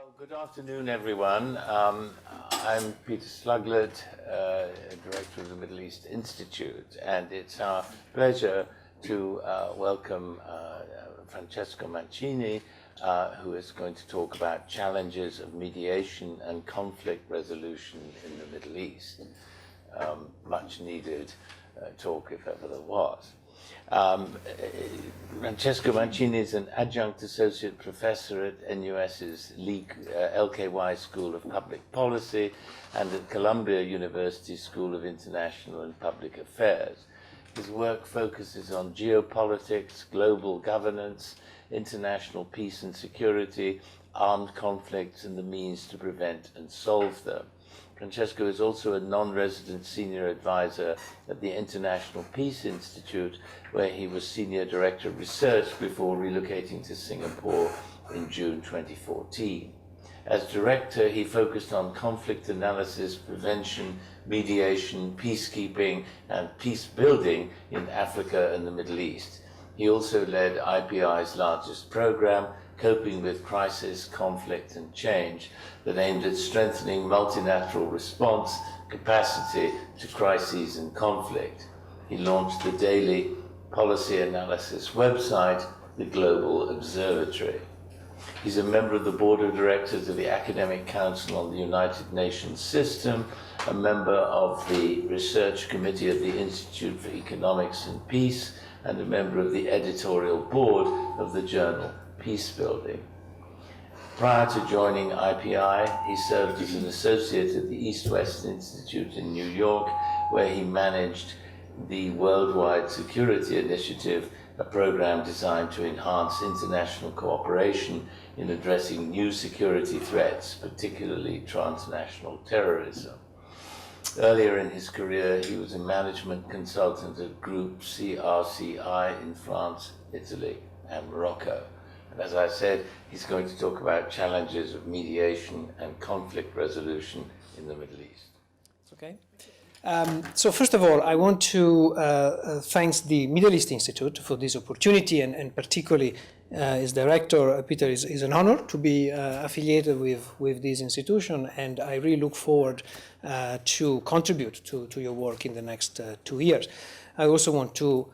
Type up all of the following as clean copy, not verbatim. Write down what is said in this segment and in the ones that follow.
Well, good afternoon, everyone. I'm Peter Sluglet, Director of the Middle East Institute, and it's our pleasure to welcome Francesco Mancini, who is going to talk about challenges of mediation and conflict resolution in the Middle East. Much needed talk, if ever there was. Francesco Mancini is an adjunct associate professor at NUS's LKY School of Public Policy and at Columbia University School of International and Public Affairs. His work focuses on geopolitics, global governance, international peace and security, armed conflicts, and the means to prevent and solve them. Francesco is also a non-resident senior advisor at the International Peace Institute, where he was senior director of research before relocating to Singapore in June 2014. As director, he focused on conflict analysis, prevention, mediation, peacekeeping, and peace building in Africa and the Middle East. He also led IPI's largest program, Coping with Crisis, Conflict and Change, that aimed at strengthening multilateral response capacity to crises and conflict. He launched the daily policy analysis website, the Global Observatory. He's a member of the board of directors of the Academic Council on the United Nations System, a member of the research committee of the Institute for Economics and Peace, and a member of the editorial board of the journal Peace Building. Prior to joining IPI, he served as an associate at the East-West Institute in New York, where he managed the Worldwide Security Initiative, a program designed to enhance international cooperation in addressing new security threats, particularly transnational terrorism. Earlier in his career, he was a management consultant at Group CRCI in France, Italy, and Morocco. And as I said, he's going to talk about challenges of mediation and conflict resolution in the Middle East. Okay. So first of all, I want to thank the Middle East Institute for this opportunity, and particularly as director, Peter, is an honor to be affiliated with this institution, and I really look forward to contribute to your work in the next 2 years. I also want to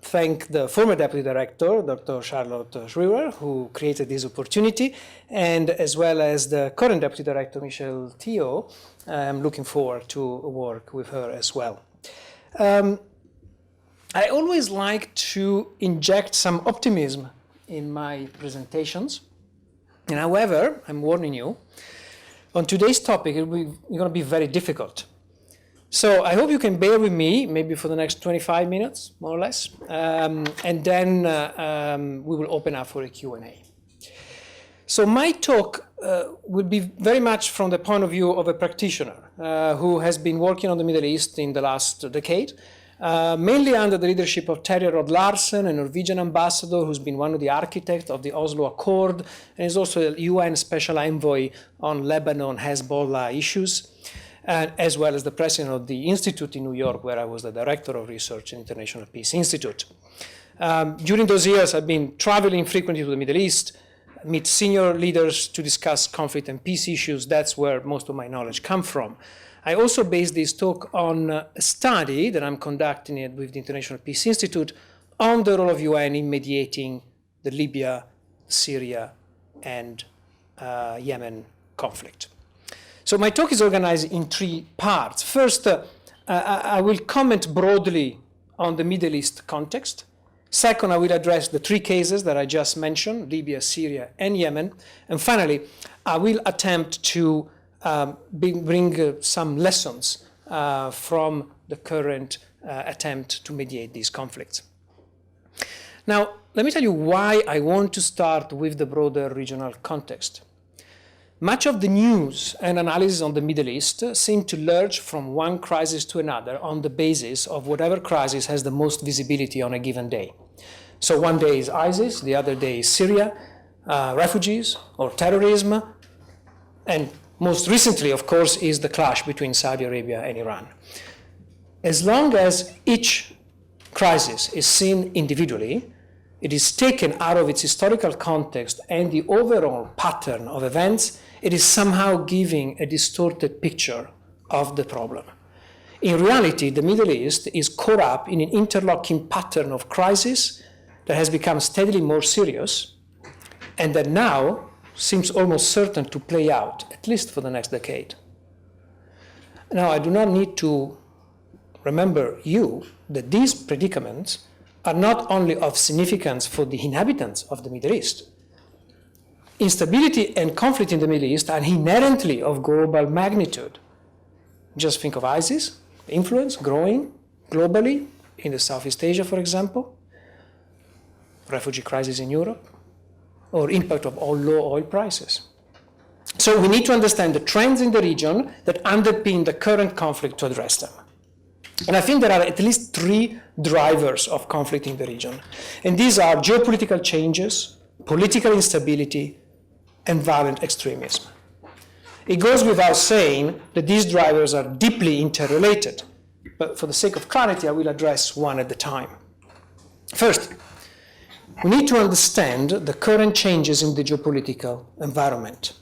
thank the former deputy director, Dr. Charlotte Schreiber, who created this opportunity, and as well as the current deputy director, Michelle Theo. I'm looking forward to work with her as well. I always like to inject some optimism in my presentations. And however, I'm warning you, on today's topic, it's going to be very difficult. So I hope you can bear with me, maybe for the next 25 minutes, more or less, and then we will open up for a Q&A. So my talk will be very much from the point of view of a practitioner who has been working on the Middle East in the last decade, mainly under the leadership of Terje Rod Larsen, a Norwegian ambassador who's been one of the architects of the Oslo Accord, and is also a UN Special Envoy on Lebanon Hezbollah issues, as well as the president of the Institute in New York, where I was the director of research in International Peace Institute. During those years, I've been traveling frequently to the Middle East, meet senior leaders to discuss conflict and peace issues. That's where most of my knowledge comes from. I also based this talk on a study that I'm conducting with the International Peace Institute on the role of UN in mediating the Libya, Syria, and Yemen conflict. So my talk is organized in 3 parts. First, I will comment broadly on the Middle East context. Second, I will address the 3 cases that I just mentioned, Libya, Syria, and Yemen. And finally, I will attempt to bring some lessons from the current attempt to mediate these conflicts. Now, let me tell you why I want to start with the broader regional context. Much of the news and analysis on the Middle East seem to lurch from one crisis to another on the basis of whatever crisis has the most visibility on a given day. So one day is ISIS, the other day is Syria, refugees, or terrorism, and most recently, of course, is the clash between Saudi Arabia and Iran. As long as each crisis is seen individually, it is taken out of its historical context and the overall pattern of events, it is somehow giving a distorted picture of the problem. In reality, the Middle East is caught up in an interlocking pattern of crisis that has become steadily more serious and that now seems almost certain to play out, at least for the next decade. Now, I do not need to remember you that these predicaments are not only of significance for the inhabitants of the Middle East. Instability and conflict in the Middle East are inherently of global magnitude. Just think of ISIS, influence growing globally in the Southeast Asia, for example, refugee crisis in Europe, or impact of all low oil prices. So we need to understand the trends in the region that underpin the current conflict to address them. And I think there are at least three drivers of conflict in the region. And these are geopolitical changes, political instability, and violent extremism. It goes without saying that these drivers are deeply interrelated. But for the sake of clarity, I will address one at a time. First, we need to understand the current changes in the geopolitical environment.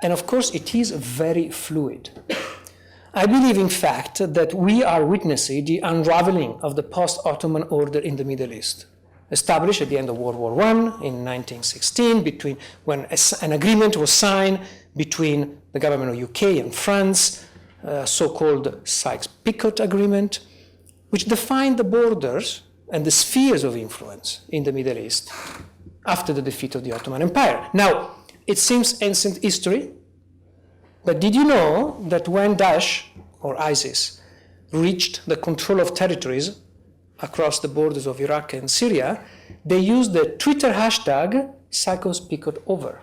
And of course, it is very fluid. I believe, in fact, that we are witnessing the unraveling of the post-Ottoman order in the Middle East, established at the end of World War I in 1916, when an agreement was signed between the government of UK and France, so-called Sykes-Picot Agreement, which defined the borders and the spheres of influence in the Middle East after the defeat of the Ottoman Empire. Now, it seems ancient history, but did you know that when Daesh, or ISIS, reached the control of territories across the borders of Iraq and Syria, they used the Twitter hashtag Sykes-Picot-Over.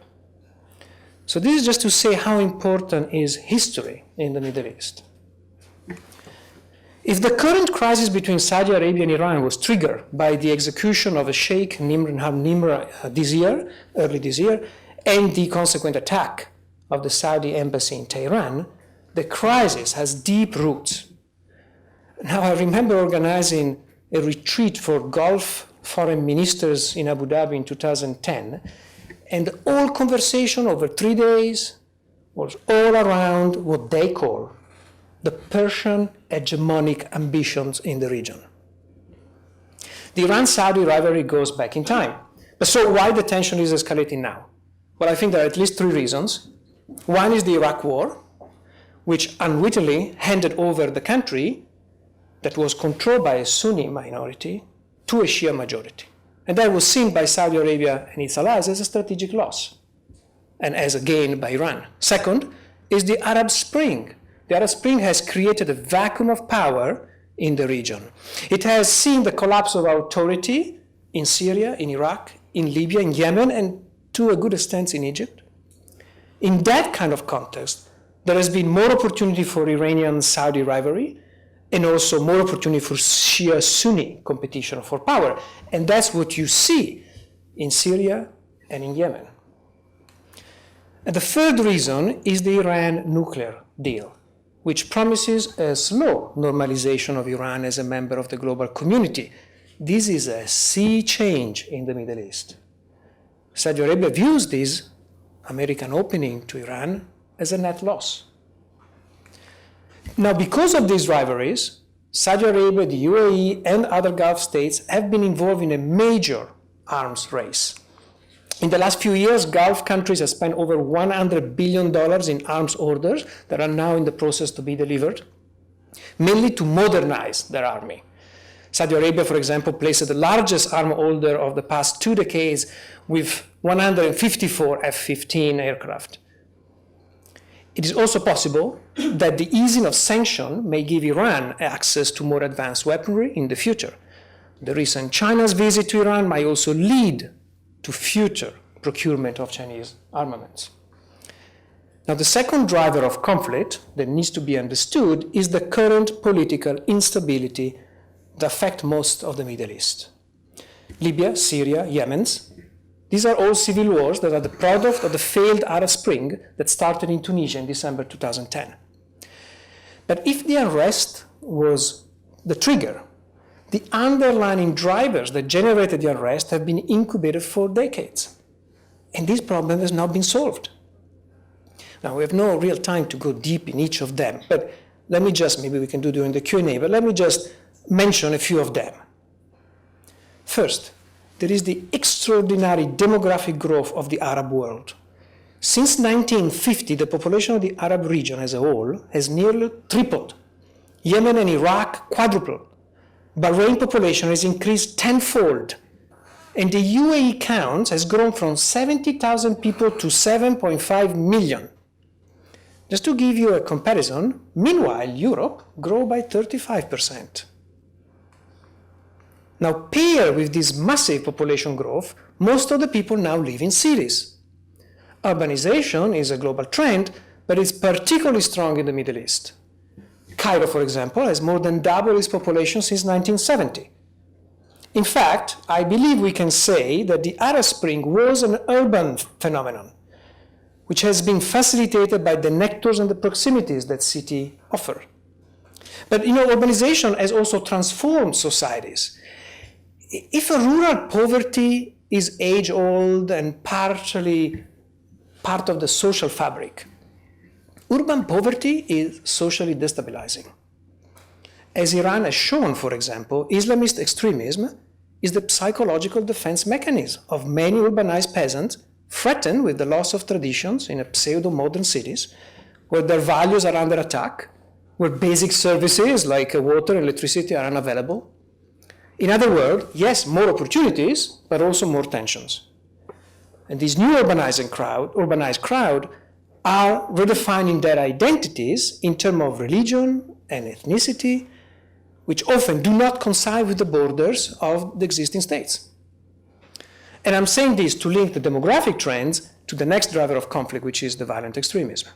So this is just to say how important is history in the Middle East. If the current crisis between Saudi Arabia and Iran was triggered by the execution of a Sheikh Nimr early this year, and the consequent attack of the Saudi embassy in Tehran, the crisis has deep roots. Now, I remember organizing a retreat for Gulf foreign ministers in Abu Dhabi in 2010, and all conversation over 3 days was all around what they call the Persian hegemonic ambitions in the region. The Iran-Saudi rivalry goes back in time. But so why the tension is escalating now? Well, I think there are at least three reasons. One is the Iraq War, which unwittingly handed over the country that was controlled by a Sunni minority to a Shia majority. And that was seen by Saudi Arabia and its allies as a strategic loss and as a gain by Iran. Second is the Arab Spring. The Arab Spring has created a vacuum of power in the region. It has seen the collapse of authority in Syria, in Iraq, in Libya, in Yemen, and to a good extent in Egypt. In that kind of context, there has been more opportunity for Iranian-Saudi rivalry and also more opportunity for Shia-Sunni competition for power. And that's what you see in Syria and in Yemen. And the third reason is the Iran nuclear deal, which promises a slow normalization of Iran as a member of the global community. This is a sea change in the Middle East. Saudi Arabia views this American opening to Iran as a net loss. Now, because of these rivalries, Saudi Arabia, the UAE, and other Gulf states have been involved in a major arms race. In the last few years, Gulf countries have spent over $100 billion in arms orders that are now in the process to be delivered, mainly to modernize their army. Saudi Arabia, for example, placed the largest arm order of the past 2 decades with 154 F-15 aircraft. It is also possible that the easing of sanctions may give Iran access to more advanced weaponry in the future. The recent China's visit to Iran might also lead to future procurement of Chinese armaments. Now, the second driver of conflict that needs to be understood is the current political instability that affects most of the Middle East. Libya, Syria, Yemen, these are all civil wars that are the product of the failed Arab Spring that started in Tunisia in December 2010. But if the unrest was the trigger, the underlying drivers that generated the unrest have been incubated for decades. And this problem has not been solved. Now, we have no real time to go deep in each of them, but let me just, maybe we can do during the Q&A, but let me just mention a few of them. First, there is the extraordinary demographic growth of the Arab world. Since 1950, the population of the Arab region as a whole has nearly tripled. Yemen and Iraq quadrupled. Bahrain population has increased tenfold. And the UAE count has grown from 70,000 people to 7.5 million. Just to give you a comparison, meanwhile, Europe grew by 35%. Now, paired with this massive population growth, most of the people now live in cities. Urbanization is a global trend, but it's particularly strong in the Middle East. Cairo, for example, has more than doubled its population since 1970. In fact, I believe we can say that the Arab Spring was an urban phenomenon, which has been facilitated by the nectars and the proximities that cities offer. But urbanization has also transformed societies. If a rural poverty is age-old and partially part of the social fabric, urban poverty is socially destabilizing. As Iran has shown, for example, Islamist extremism is the psychological defense mechanism of many urbanized peasants threatened with the loss of traditions in pseudo-modern cities, where their values are under attack, where basic services like water and electricity are unavailable. In other words, yes, more opportunities, but also more tensions. And these new urbanized crowd are redefining their identities in terms of religion and ethnicity, which often do not coincide with the borders of the existing states. And I'm saying this to link the demographic trends to the next driver of conflict, which is the violent extremism.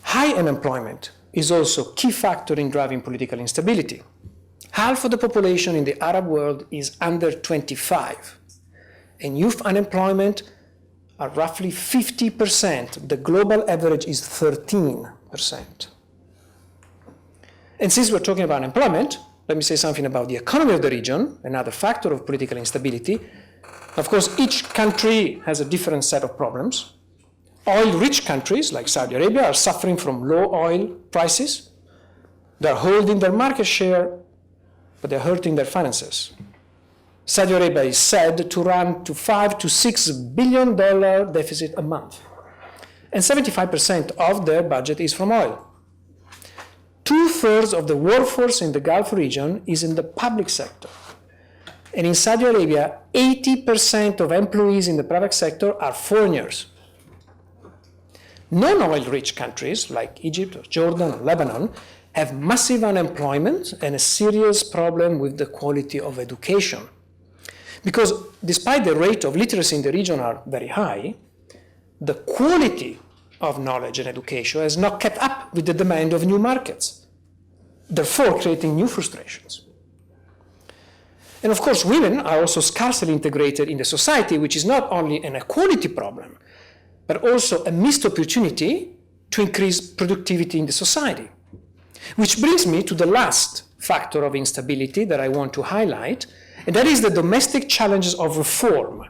High unemployment is also a key factor in driving political instability. Half of the population in the Arab world is under 25, and youth unemployment are roughly 50%. The global average is 13%. And since we're talking about employment, let me say something about the economy of the region, another factor of political instability. Of course, each country has a different set of problems. Oil-rich countries like Saudi Arabia are suffering from low oil prices. They're holding their market share, but they're hurting their finances. Saudi Arabia is said to run to $5 to $6 billion deficit a month. And 75% of their budget is from oil. 2/3 of the workforce in the Gulf region is in the public sector. And in Saudi Arabia, 80% of employees in the private sector are foreigners. Non-oil-rich countries like Egypt, or Jordan, or Lebanon have massive unemployment and a serious problem with the quality of education. Because despite the rate of literacy in the region are very high, the quality of knowledge and education has not kept up with the demand of new markets, therefore creating new frustrations. And of course, women are also scarcely integrated in the society, which is not only an equality problem, but also a missed opportunity to increase productivity in the society. Which brings me to the last factor of instability that I want to highlight, and that is the domestic challenges of reform.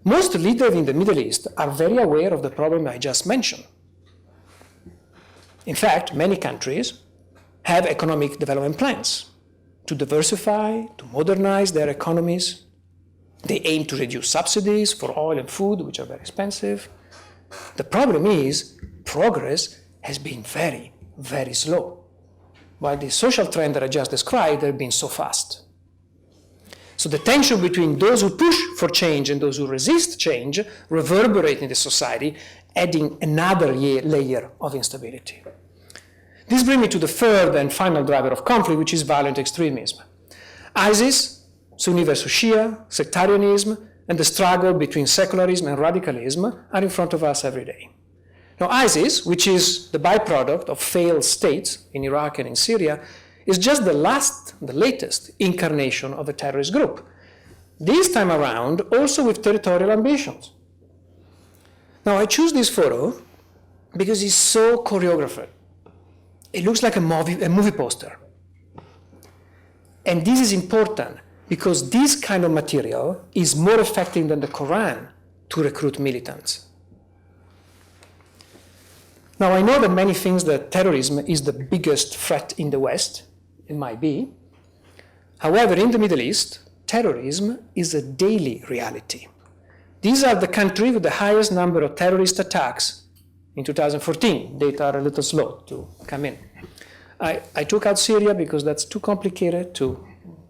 Most leaders in the Middle East are very aware of the problem I just mentioned. In fact, many countries have economic development plans to diversify, to modernize their economies. They aim to reduce subsidies for oil and food, which are very expensive. The problem is progress has been very, very slow, while the social trend that I just described have been so fast. So the tension between those who push for change and those who resist change reverberate in the society, adding another layer of instability. This brings me to the third and final driver of conflict, which is violent extremism. ISIS, Sunni versus Shia, sectarianism, and the struggle between secularism and radicalism are in front of us every day. Now, ISIS, which is the byproduct of failed states in Iraq and in Syria, is just the latest incarnation of a terrorist group. This time around, also with territorial ambitions. Now, I choose this photo because it's so choreographed. It looks like a movie poster. And this is important because this kind of material is more effective than the Quran to recruit militants. Now, I know that many think that terrorism is the biggest threat in the West. It might be. However, in the Middle East, terrorism is a daily reality. These are the countries with the highest number of terrorist attacks in 2014. Data are a little slow to come in. I took out Syria because that's too complicated to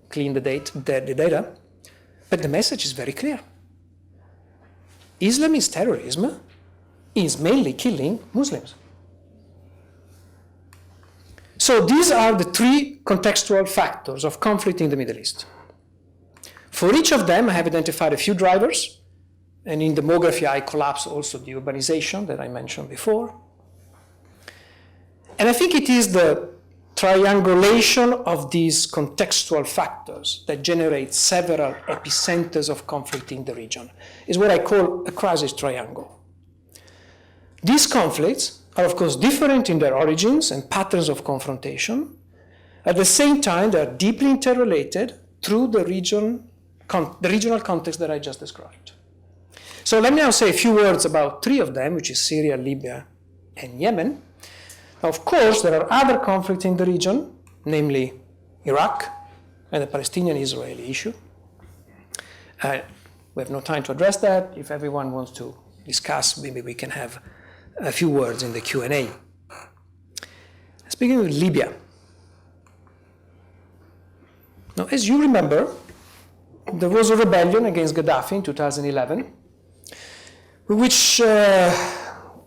clean the data, but the message is very clear. Islamist terrorism is mainly killing Muslims. So these are the three contextual factors of conflict in the Middle East. For each of them, I have identified a few drivers, and in demography, I collapse also the urbanization that I mentioned before. And I think it is the triangulation of these contextual factors that generate several epicenters of conflict in the region. Is what I call a crisis triangle. These conflicts are, of course, different in their origins and patterns of confrontation. At the same time, they are deeply interrelated through the regional context that I just described. So let me now say a few words about three of them, which is Syria, Libya, and Yemen. Now, of course, there are other conflicts in the region, namely Iraq and the Palestinian-Israeli issue. We have no time to address that. If everyone wants to discuss, maybe we can have a few words in the Q&A. Speaking of Libya. Now, as you remember, there was a rebellion against Gaddafi in 2011, which,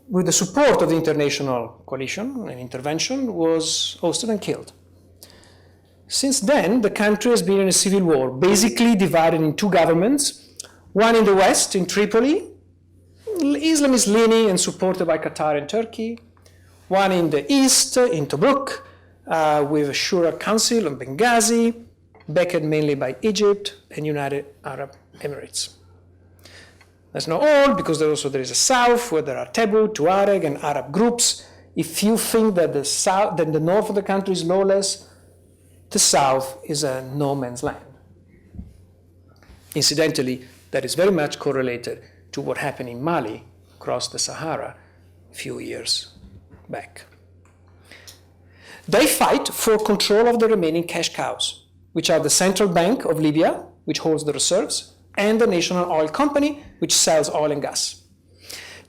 with the support of the international coalition and intervention, was hosted and killed. Since then, the country has been in a civil war, basically divided in two governments, one in the west, in Tripoli, Islamist leaning and supported by Qatar and Turkey, one in the east, in Tobruk, with a Shura Council in Benghazi, backed mainly by Egypt and United Arab Emirates. That's not all, because there is a south where there are Tebu, Tuareg, and Arab groups. If you think that the north of the country is lawless, the south is a no man's land. Incidentally, that is very much correlated to what happened in Mali across the Sahara a few years back. They fight for control of the remaining cash cows, which are the central bank of Libya, which holds the reserves, and the national oil company, which sells oil and gas.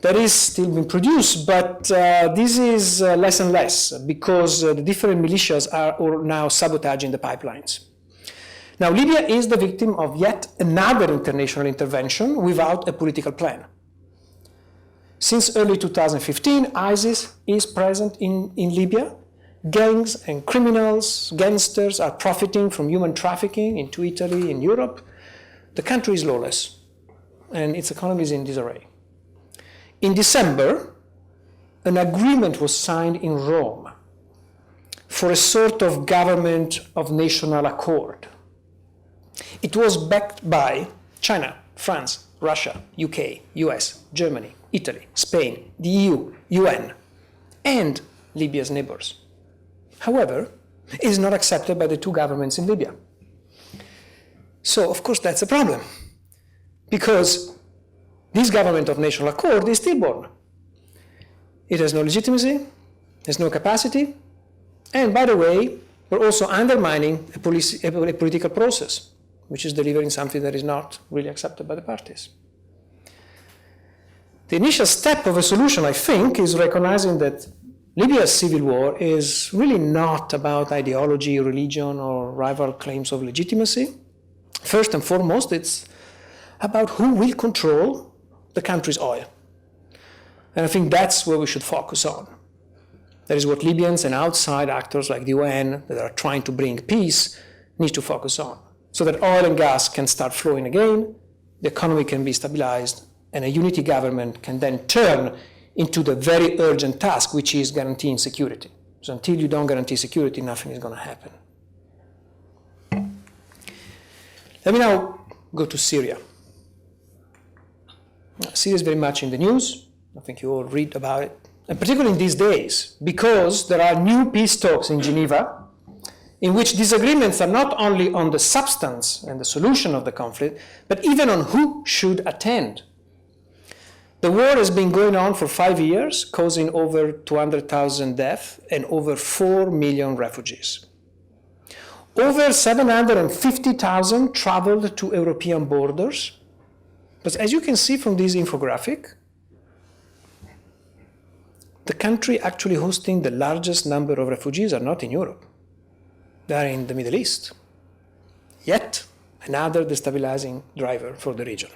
That is still being produced, but this is less and less because the different militias are now sabotaging the pipelines. Now, Libya is the victim of yet another international intervention without a political plan. Since early 2015, ISIS is present in Libya. Gangs and criminals, gangsters are profiting from human trafficking into Italy and Europe. The country is lawless, and its economy is in disarray. In December, an agreement was signed in Rome for a sort of government of national accord. It was backed by China, France, Russia, UK, US, Germany, Italy, Spain, the EU, UN, and Libya's neighbors. However, it is not accepted by the two governments in Libya. So, of course, that's a problem, because this government of national accord is stillborn. It has no legitimacy, has no capacity, and by the way, we're also undermining a political process, which is delivering something that is not really accepted by the parties. The initial step of a solution, I think, is recognizing that Libya's civil war is really not about ideology, religion, or rival claims of legitimacy. First and foremost, it's about who will control the country's oil. And I think that's where we should focus on. That is what Libyans and outside actors like the UN that are trying to bring peace need to focus on, so that oil and gas can start flowing again, the economy can be stabilized, and a unity government can then turn into the very urgent task, which is guaranteeing security. So until you don't guarantee security, nothing is going to happen. Let me now go to Syria. Syria is very much in the news. I think you all read about it, and particularly in these days, because there are new peace talks in Geneva in which disagreements are not only on the substance and the solution of the conflict, but even on who should attend. The war has been going on for 5 years, causing over 200,000 deaths and over 4 million refugees. Over 750,000 traveled to European borders. But as you can see from this infographic, the country actually hosting the largest number of refugees are not in Europe. They are in the Middle East. Yet, another destabilizing driver for the region.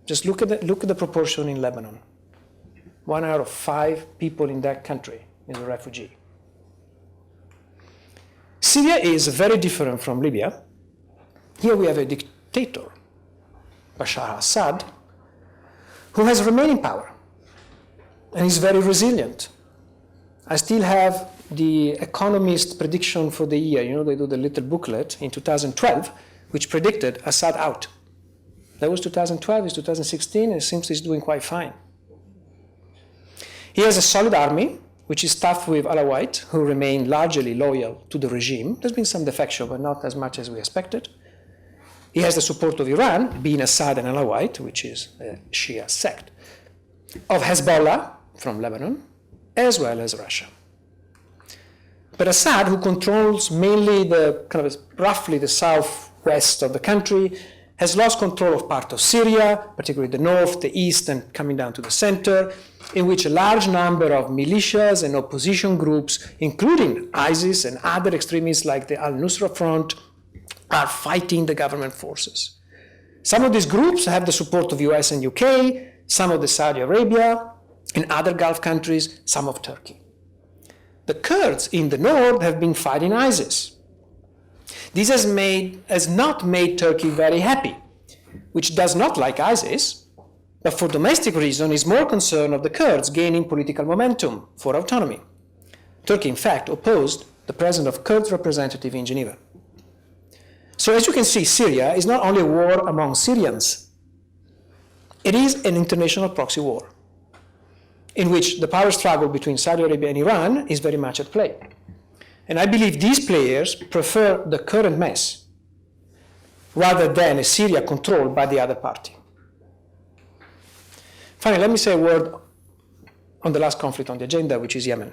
Just look at the proportion in Lebanon. 1 out of 5 people in that country is a refugee. Syria is very different from Libya. Here we have a dictator, Bashar al-Assad, who has remained in power and is very resilient. I still have the Economist prediction for the year. You know, they do the little booklet in 2012, which predicted Assad out. That was 2012, it's 2016, and it seems he's doing quite fine. He has a solid army, which is staffed with Alawite, who remain largely loyal to the regime. There's been some defection, but not as much as we expected. He has the support of Iran, being Assad and Alawite, which is a Shia sect, of Hezbollah from Lebanon, as well as Russia. But Assad, who controls mainly roughly the southwest of the country, has lost control of part of Syria, particularly the north, the east, and coming down to the center, in which a large number of militias and opposition groups, including ISIS and other extremists like the Al-Nusra Front, are fighting the government forces. Some of these groups have the support of US and UK, some of the Saudi Arabia, and other Gulf countries, some of Turkey. The Kurds in the north have been fighting ISIS. This has not made Turkey very happy, which does not like ISIS, but for domestic reasons is more concerned of the Kurds gaining political momentum for autonomy. Turkey, in fact, opposed the presence of Kurds representative in Geneva. So as you can see, Syria is not only a war among Syrians, it is an international proxy war, in which the power struggle between Saudi Arabia and Iran is very much at play. And I believe these players prefer the current mess rather than a Syria controlled by the other party. Finally, let me say a word on the last conflict on the agenda, which is Yemen.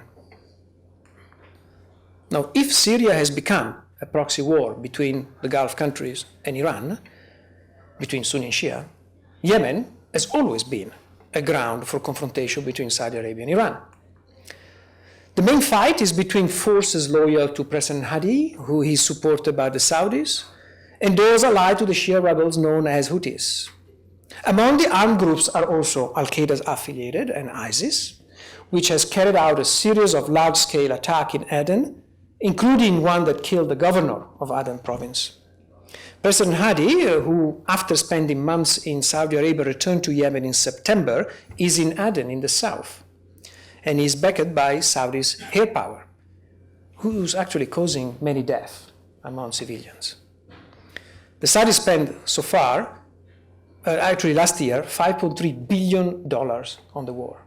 Now, if Syria has become a proxy war between the Gulf countries and Iran, between Sunni and Shia, Yemen has always been a ground for confrontation between Saudi Arabia and Iran. The main fight is between forces loyal to President Hadi, who is supported by the Saudis, and those allied to the Shia rebels known as Houthis. Among the armed groups are also Al-Qaeda's affiliated and ISIS, which has carried out a series of large-scale attacks in Aden, including one that killed the governor of Aden province. President Hadi, who after spending months in Saudi Arabia returned to Yemen in September, is in Aden in the south, and is backed by Saudi's air power, who's actually causing many deaths among civilians. The Saudis spent so far, actually last year, $5.3 billion on the war.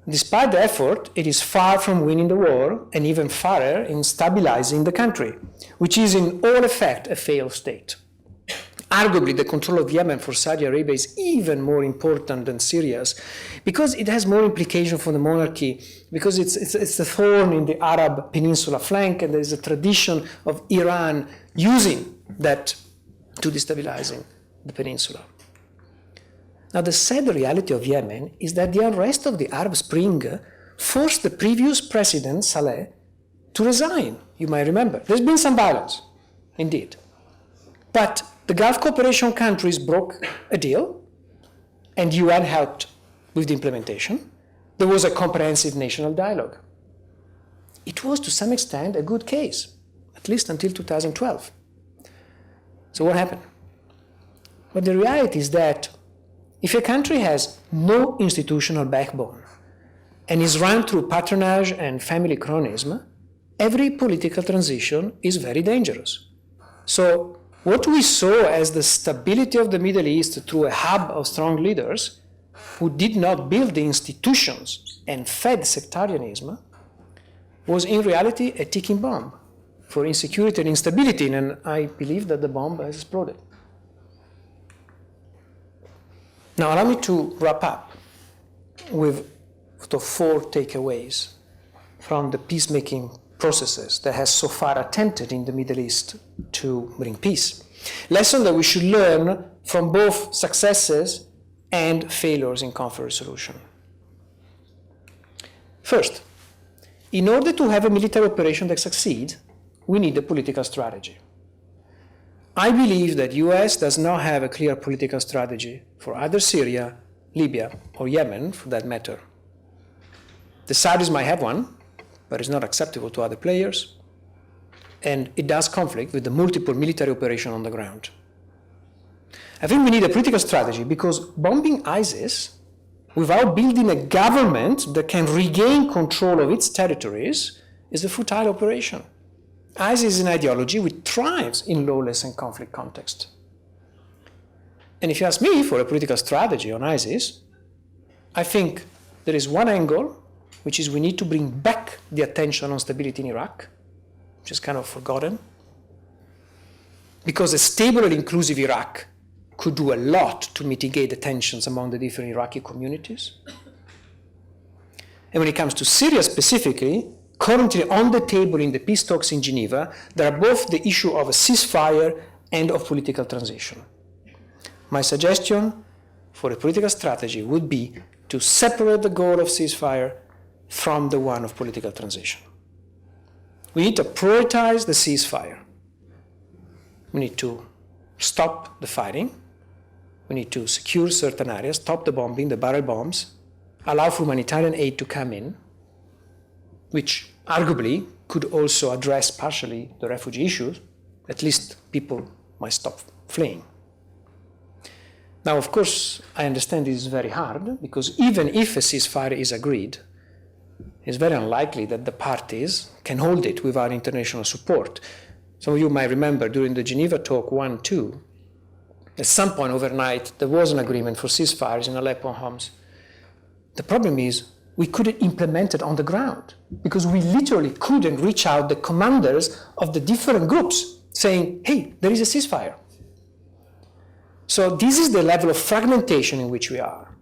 Despite the effort, it is far from winning the war and even farther in stabilizing the country, which is in all effect a failed state. Arguably, the control of Yemen for Saudi Arabia is even more important than Syria's because it has more implication for the monarchy, because it's a thorn in the Arab peninsula flank, and there's a tradition of Iran using that to destabilizing the peninsula. Now, the sad reality of Yemen is that the unrest of the Arab Spring forced the previous president, Saleh, to resign. You might remember. There's been some violence, indeed. But the Gulf cooperation countries broke a deal, and UN helped with the implementation. There was a comprehensive national dialogue. It was, to some extent, a good case, at least until 2012. So what happened? Well, the reality is that if a country has no institutional backbone and is run through patronage and family cronyism, every political transition is very dangerous. So what we saw as the stability of the Middle East through a hub of strong leaders who did not build the institutions and fed sectarianism was in reality a ticking bomb. for insecurity and instability, and I believe that the bomb has exploded. Now, allow me to wrap up with the 4 takeaways from the peacemaking processes that has so far attempted in the Middle East to bring peace. Lessons that we should learn from both successes and failures in conflict resolution. First, in order to have a military operation that succeeds, we need a political strategy. I believe that US does not have a clear political strategy for either Syria, Libya, or Yemen, for that matter. The Saudis might have one, but it's not acceptable to other players, and it does conflict with the multiple military operations on the ground. I think we need a political strategy because bombing ISIS without building a government that can regain control of its territories is a futile operation. ISIS is an ideology which thrives in lawless and conflict context. And if you ask me for a political strategy on ISIS, I think there is one angle, which is we need to bring back the attention on stability in Iraq, which is kind of forgotten. Because a stable and inclusive Iraq could do a lot to mitigate the tensions among the different Iraqi communities. And when it comes to Syria specifically, currently on the table in the peace talks in Geneva, there are both the issue of a ceasefire and of political transition. My suggestion for a political strategy would be to separate the goal of ceasefire from the one of political transition. We need to prioritize the ceasefire. We need to stop the fighting. We need to secure certain areas, stop the bombing, the barrel bombs, allow for humanitarian aid to come in, which arguably could also address partially the refugee issues. At least people might stop fleeing. Now, of course, I understand this is very hard because even if a ceasefire is agreed, it's very unlikely that the parties can hold it without international support. Some of you might remember during the Geneva talk 1, 2, at some point overnight, there was an agreement for ceasefires in Aleppo and Homs. The problem is we couldn't implement it on the ground because we literally couldn't reach out the commanders of the different groups saying, hey, there is a ceasefire. So this is the level of fragmentation in which we are.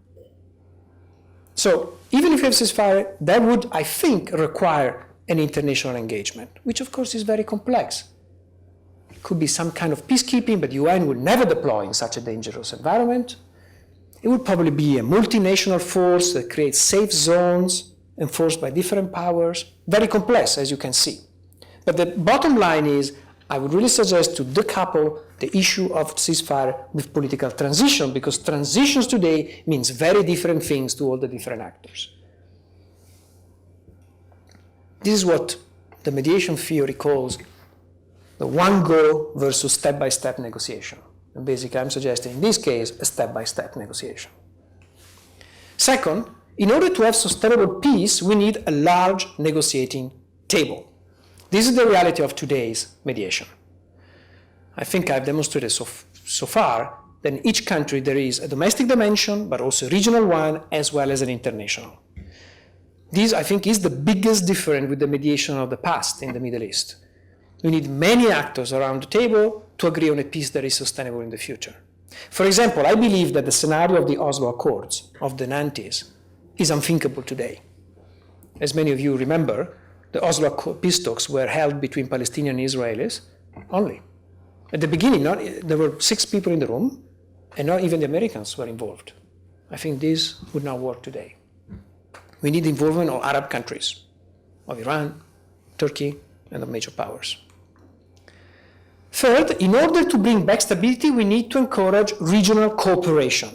So even if we have ceasefire, that would, I think, require an international engagement, which of course is very complex. It could be some kind of peacekeeping, but the UN would never deploy in such a dangerous environment. It would probably be a multinational force that creates safe zones enforced by different powers. Very complex, as you can see. But the bottom line is, I would really suggest to decouple the issue of ceasefire with political transition, because transitions today means very different things to all the different actors. This is what the mediation theory calls the one goal versus step-by-step negotiation. And basically, I'm suggesting in this case, a step-by-step negotiation. Second, in order to have sustainable peace, we need a large negotiating table. This is the reality of today's mediation. I think I've demonstrated so far that in each country there is a domestic dimension, but also a regional one, as well as an international. This, I think, is the biggest difference with the mediation of the past in the Middle East. We need many actors around the table to agree on a peace that is sustainable in the future. For example, I believe that the scenario of the Oslo Accords of the 90s is unthinkable today. As many of you remember, the Oslo peace talks were held between Palestinians and Israelis only. At the beginning, there were 6 people in the room, and not even the Americans were involved. I think this would not work today. We need involvement of Arab countries, of Iran, Turkey, and of major powers. Third, in order to bring back stability, we need to encourage regional cooperation.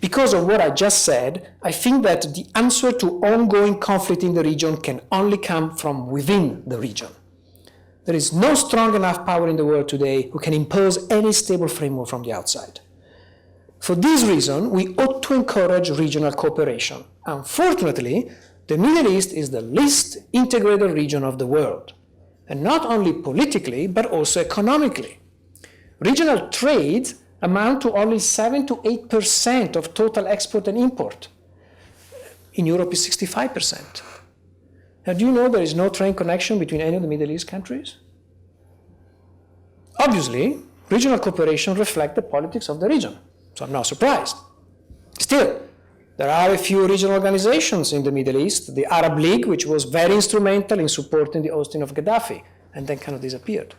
Because of what I just said, I think that the answer to ongoing conflict in the region can only come from within the region. There is no strong enough power in the world today who can impose any stable framework from the outside. For this reason, we ought to encourage regional cooperation. Unfortunately, the Middle East is the least integrated region of the world, and not only politically, but also economically. Regional trade amount to only 7 to 8% of total export and import. In Europe, it's 65%. Now, do you know there is no train connection between any of the Middle East countries? Obviously, regional cooperation reflects the politics of the region, so I'm not surprised. Still, there are a few regional organizations in the Middle East, the Arab League, which was very instrumental in supporting the ousting of Gaddafi, and then kind of disappeared.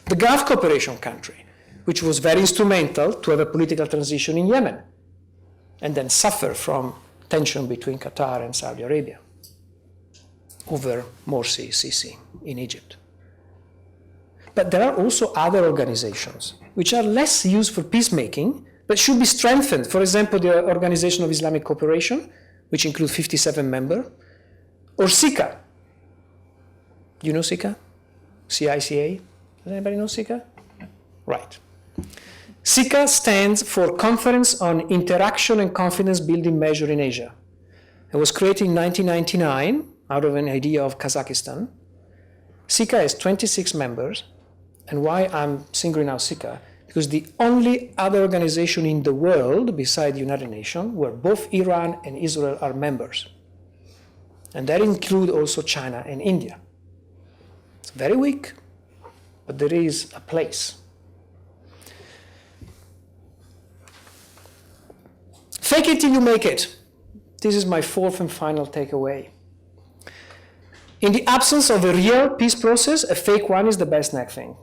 The Gulf Cooperation country, which was very instrumental to have a political transition in Yemen, and then suffer from tension between Qatar and Saudi Arabia over Morsi, Sisi in Egypt. But there are also other organizations which are less used for peacemaking, but should be strengthened. For example, the Organization of Islamic Cooperation, which includes 57 members, or SICA. Do you know SICA? CICA? Does anybody know SICA? Right. SICA stands for Conference on Interaction and Confidence Building Measure in Asia. It was created in 1999 out of an idea of Kazakhstan. SICA has 26 members, and why I'm singling out SICA? Because the only other organization in the world beside the United Nations where both Iran and Israel are members. And that includes also China and India. It's very weak, but there is a place. Fake it till you make it. This is my fourth and final takeaway. In the absence of a real peace process, a fake one is the best next thing.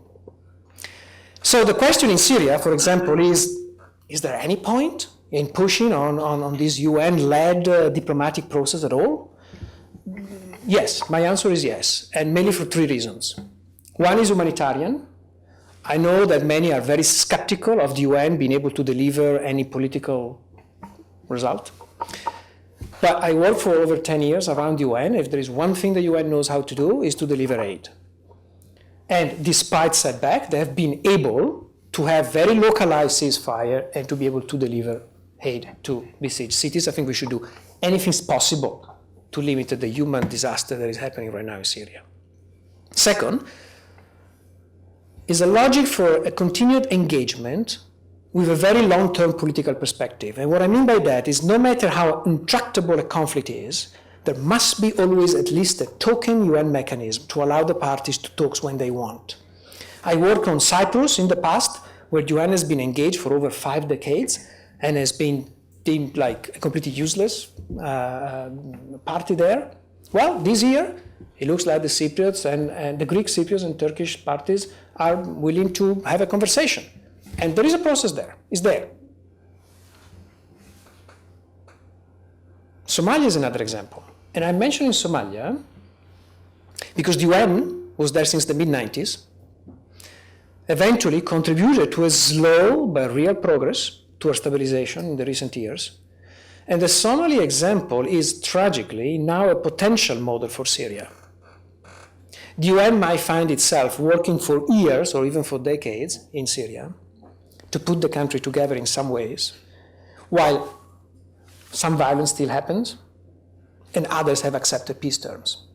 So the question in Syria, for example, is there any point in pushing on this UN-led diplomatic process at all? Yes, my answer is yes, and mainly for three reasons. One is humanitarian. I know that many are very skeptical of the UN being able to deliver any political result. But I worked for over 10 years around the UN. If there is one thing the UN knows how to do, is to deliver aid. And despite setback, they have been able to have very localized ceasefire and to be able to deliver aid to besieged cities. I think we should do anything possible to limit the human disaster that is happening right now in Syria. Second, is a logic for a continued engagement with a very long-term political perspective. And what I mean by that is no matter how intractable a conflict is, there must be always at least a token UN mechanism to allow the parties to talk when they want. I worked on Cyprus in the past, where UN has been engaged for over 5 decades and has been deemed like a completely useless party there. Well, this year, it looks like the Cypriots and the Greek Cypriots and Turkish parties are willing to have a conversation. And there is a process there, it's there. Somalia is another example. And I'm mentioning Somalia because the UN was there since the mid-90s, eventually contributed to a slow but real progress towards stabilization in the recent years. And the Somali example is tragically now a potential model for Syria. The UN might find itself working for years or even for decades in Syria to put the country together in some ways, while some violence still happens and others have accepted peace terms.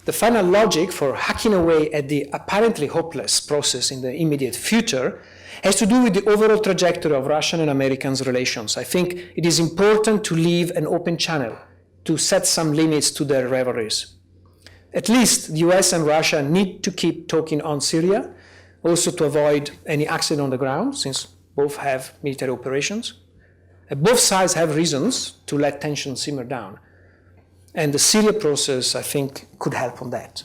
The final logic for hacking away at the apparently hopeless process in the immediate future has to do with the overall trajectory of Russian and American relations. I think it is important to leave an open channel, to set some limits to their rivalries. At least the US and Russia need to keep talking on Syria, also to avoid any accident on the ground, since both have military operations. Both sides have reasons to let tension simmer down. And the Syria process, I think, could help on that.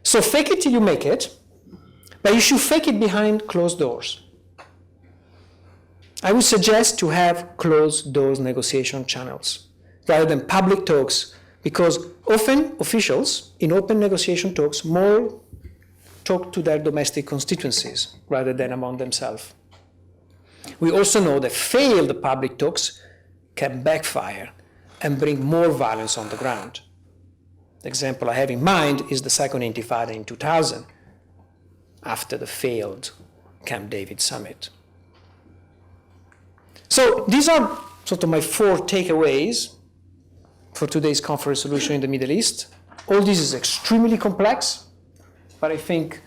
So fake it till you make it, but you should fake it behind closed doors. I would suggest to have closed doors negotiation channels rather than public talks, because often officials in open negotiation talks more talk to their domestic constituencies rather than among themselves. We also know that failed public talks can backfire and bring more violence on the ground. The example I have in mind is the Second Intifada in 2000, after the failed Camp David summit. So these are sort of my 4 takeaways for today's conflict resolution in the Middle East. All this is extremely complex, but I think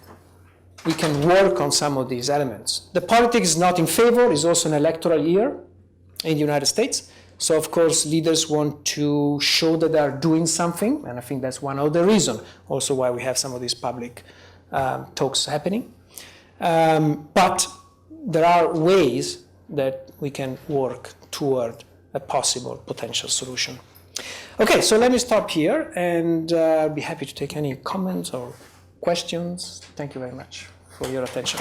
we can work on some of these elements. The politics is not in favor. It's also an electoral year in the United States. So of course, leaders want to show that they are doing something, and I think that's one of the reasons also why we have some of these public talks happening. But there are ways that we can work toward a possible potential solution. Okay, so let me stop here, and I'll be happy to take any comments or questions. Thank you very much for your attention.